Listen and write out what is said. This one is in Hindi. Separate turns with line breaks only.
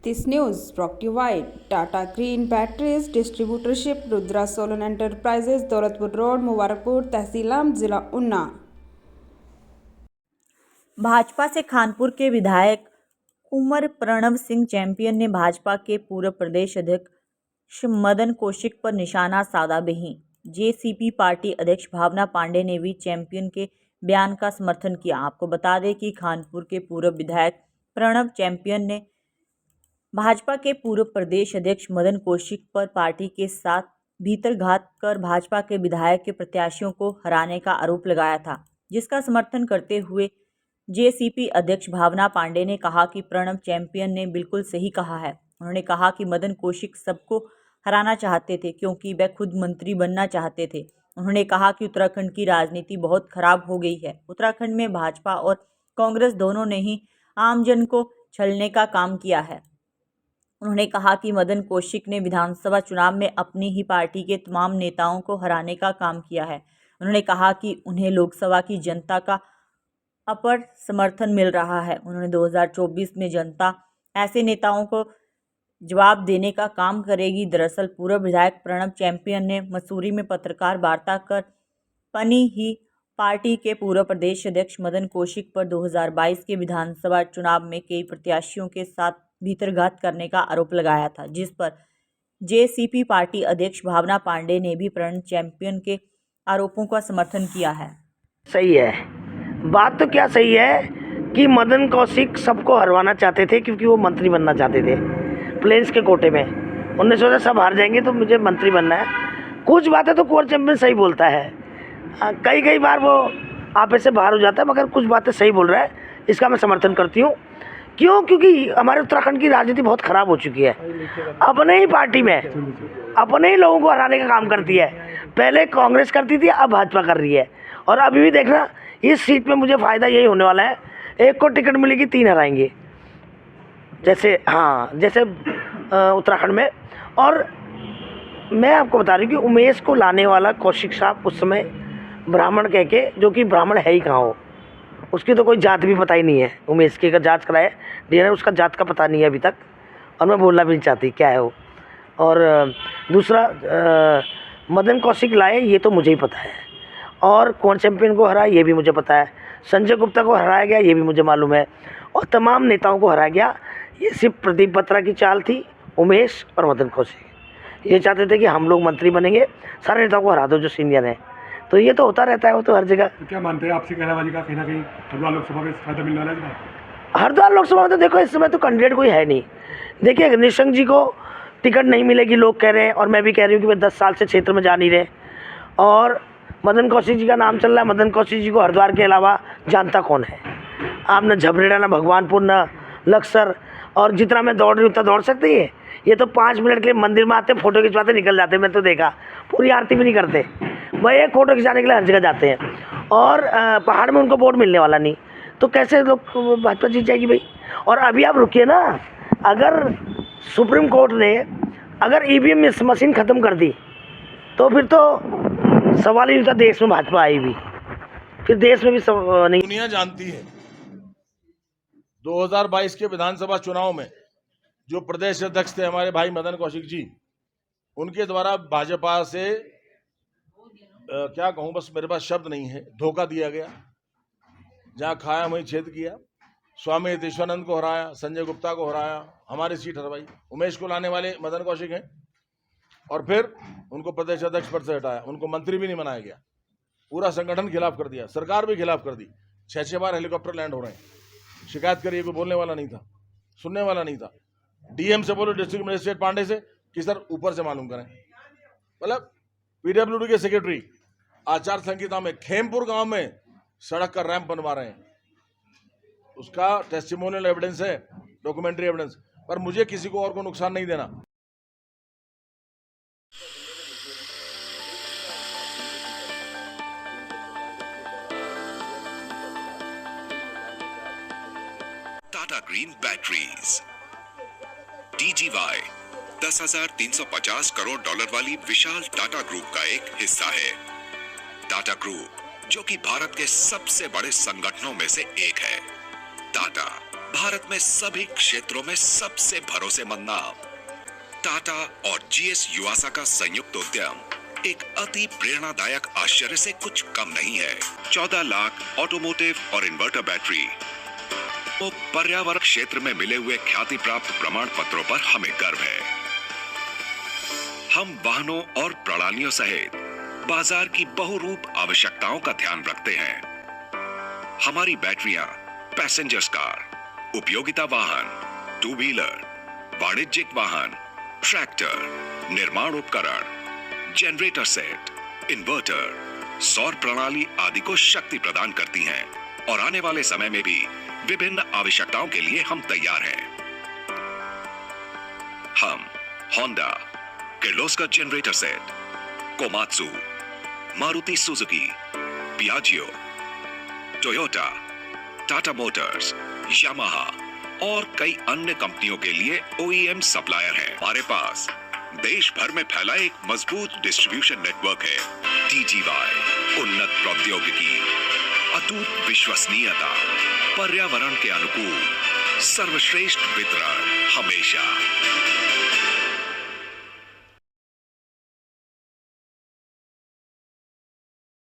This news brought to you by Tata Green Batteries Distributorship, Rudra Solar Enterprises, Daulatpur Road, Mubarakpur, तहसील आम, जिला उन्ना।
भाजपा से खानपुर के विधायक कुंवर प्रणव सिंह चैंपियन ने भाजपा के पूर्व प्रदेश अध्यक्ष मदन कौशिक पर निशाना साधा। वहीं जेसीपी पार्टी अध्यक्ष भावना पांडे ने भी चैंपियन के बयान का समर्थन किया। आपको बता दें कि खानपुर के पूर्व विधायक प्रणव चैंपियन ने भाजपा के पूर्व प्रदेश अध्यक्ष मदन कौशिक पर पार्टी के साथ भीतरघात कर भाजपा के विधायक के प्रत्याशियों को हराने का आरोप लगाया था, जिसका समर्थन करते हुए जेसीपी अध्यक्ष भावना पांडे ने कहा कि प्रणव चैंपियन ने बिल्कुल सही कहा है। उन्होंने कहा कि मदन कौशिक सबको हराना चाहते थे क्योंकि वह खुद मंत्री बनना चाहते थे। उन्होंने कहा कि उत्तराखंड की राजनीति बहुत खराब हो गई है। उत्तराखंड में भाजपा और कांग्रेस दोनों ने ही आमजन को छलने का काम किया है। उन्होंने कहा कि मदन कौशिक ने विधानसभा चुनाव में अपनी ही पार्टी के तमाम नेताओं को हराने का काम किया है। उन्होंने कहा कि उन्हें लोकसभा की जनता का अपर समर्थन मिल रहा है। उन्होंने 2024 में जनता ऐसे नेताओं को जवाब देने का काम करेगी। दरअसल पूर्व विधायक प्रणव चैंपियन ने मसूरी में पत्रकार वार्ता कर पनी ही पार्टी के पूर्व प्रदेश अध्यक्ष मदन कौशिक पर 2022 के विधानसभा चुनाव में कई प्रत्याशियों के साथ भीतरघात करने का आरोप लगाया था, जिस पर जेसीपी पार्टी अध्यक्ष भावना पांडे ने भी प्रणव चैंपियन के आरोपों का समर्थन किया है।
सही है, बात तो क्या सही है कि मदन कौशिक सबको हरवाना चाहते थे क्योंकि वो मंत्री बनना चाहते थे प्लेन्स के कोटे में। उन्होंने सोचा सब हार जाएंगे तो मुझे मंत्री बनना है। कुछ बातें तो कुंवर चैंपियन सही बोलता है, कई बार वो आपे से बाहर हो जाता है, मगर कुछ बातें सही बोल रहा है, इसका मैं समर्थन करती हूँ। क्यों? क्योंकि हमारे उत्तराखंड की राजनीति बहुत ख़राब हो चुकी है। अपने ही पार्टी में अपने ही लोगों को हराने का काम करती है। पहले कांग्रेस करती थी, अब भाजपा कर रही है। और अभी भी देखना, इस सीट में मुझे फ़ायदा यही होने वाला है, एक को टिकट मिलेगी 3 हराएंगे, जैसे उत्तराखंड में। और मैं आपको बता रही हूँ कि उमेश को लाने वाला कौशिक साहब उस समय ब्राह्मण कह के, जो कि ब्राह्मण है ही कहाँ हो, उसकी तो कोई जात भी पता ही नहीं है। उमेश की अगर जांच कराए डीएनए, उसका जात का पता नहीं है अभी तक, और मैं बोलना भी नहीं चाहती क्या है वो। और दूसरा मदन कौशिक लाए ये तो मुझे ही पता है, और कौन चैंपियन को हराया ये भी मुझे पता है। संजय गुप्ता को हराया गया ये भी मुझे मालूम है, और तमाम नेताओं को हराया गया। ये सिर्फ प्रदीप बत्रा की चाल थी। उमेश और मदन कौशिक ये चाहते थे कि हम लोग मंत्री बनेंगे, सारे नेताओं को हरा दो जो सीनियर हैं। तो ये तो होता रहता है, वो तो हर जगह।
तो क्या मानते हैं आपसी कहनाबाजी का कहीं ना कहीं हरिद्वार लोकसभा में फायदा मिलने वाला है?
हरिद्वार लोकसभा में तो देखो इस समय तो कैंडिडेट कोई है नहीं। देखिए निशंक जी को टिकट नहीं मिलेगी लोग कह रहे हैं, और मैं भी कह रही हूँ कि वे 10 साल से क्षेत्र में जा नहीं रहे। और मदन कौशिक जी का नाम चल रहा है। मदन कौशिक जी को हरिद्वार के अलावा जानता कौन है? आप न झबरेड़ा, न भगवानपुर, न लक्सर, और जितना मैं दौड़ रही हूँ उतना दौड़ सकती है। ये तो 5 मिनट के लिए मंदिर में आते, फ़ोटो खिंचवाते निकल जाते। मैं तो देखा, पूरी आरती भी नहीं करते, वह एक फ़ोटो खिंचाने के लिए हर जगह जाते हैं। और पहाड़ में उनको वोट मिलने वाला नहीं, तो कैसे लोग भाजपा जीत जाएगी भाई? और अभी आप रुकिए ना, अगर सुप्रीम कोर्ट ने अगर ईवीएम मशीन ख़त्म कर दी तो फिर तो सवाल ही होता देश में भाजपा आई भी, फिर देश में भी नहीं।
दुनिया जानती है 2022 के विधानसभा चुनाव में जो प्रदेश अध्यक्ष थे हमारे भाई मदन कौशिक जी, उनके द्वारा भाजपा से क्या कहूं, बस मेरे पास शब्द नहीं है, धोखा दिया गया। जहां खाया वहीं छेद किया। स्वामी यतीश्वरानंद को हराया, संजय गुप्ता को हराया, हमारी सीट हरवाई। उमेश को लाने वाले मदन कौशिक हैं, और फिर उनको प्रदेश अध्यक्ष पद से हटाया, उनको मंत्री भी नहीं बनाया गया। पूरा संगठन खिलाफ कर दिया, सरकार भी खिलाफ कर दी। 6 बार हेलीकॉप्टर लैंड हो रहे हैं। शिकायत करिए, कोई बोलने वाला नहीं था, सुनने वाला नहीं था। डीएम से बोलो, डिस्ट्रिक्ट मजिस्ट्रेट पांडे से, कि सर ऊपर से मालूम करें। मतलब पीडब्ल्यूडी के सेक्रेटरी आचार संहिता में खेमपुर गांव में सड़क का रैंप बनवा रहे हैं, उसका टेस्टिमोनियल एविडेंस है, डॉक्यूमेंट्री एविडेंस। पर मुझे किसी को और को नुकसान नहीं देना।
Tata green batteries DGY 10,350 crore dollar वाली विशाल टाटा ग्रुप का एक हिस्सा है। टाटा ग्रुप, जो कि भारत के सबसे बड़े संगठनों में से एक है। टाटा, भारत में सभी क्षेत्रों में सबसे भरोसेमंद नाम टाटा और जीएस युवासा का संयुक्त उद्यम एक अति प्रेरणादायक आश्चर्य से कुछ कम नहीं है। 14 लाख ऑटोमोटिव और इन्वर्टर बैटरी तो पर्यावरण क्षेत्र में मिले हुए ख्याति प्राप्त प्रमाण पत्रों पर हमें गर्व है। हम वाहनों और प्रणालियों सहित बाजार की बहुरूप आवश्यकताओं का ध्यान रखते हैं। हमारी बैटरियां पैसेंजर्स कार, उपयोगिता वाहन, टू व्हीलर, वाणिज्यिक वाहन, ट्रैक्टर, निर्माण उपकरण, जनरेटर सेट, इन्वर्टर, सौर प्रणाली आदि को शक्ति प्रदान करती हैं और आने वाले समय में भी विभिन्न आवश्यकताओं के लिए हम तैयार हैं। हम Honda, Kirloskar generator set, Komatsu, Maruti Suzuki, Piaggio, Toyota, Tata Motors, Yamaha और कई अन्य कंपनियों के लिए OEM सप्लायर है। हमारे पास देश भर में फैला एक मजबूत डिस्ट्रीब्यूशन नेटवर्क है। TGY, उन्नत प्रौद्योगिकी, अटूट विश्वसनीयता, पर्यावरण के अनुकूल, सर्वश्रेष्ठ वितरण हमेशा।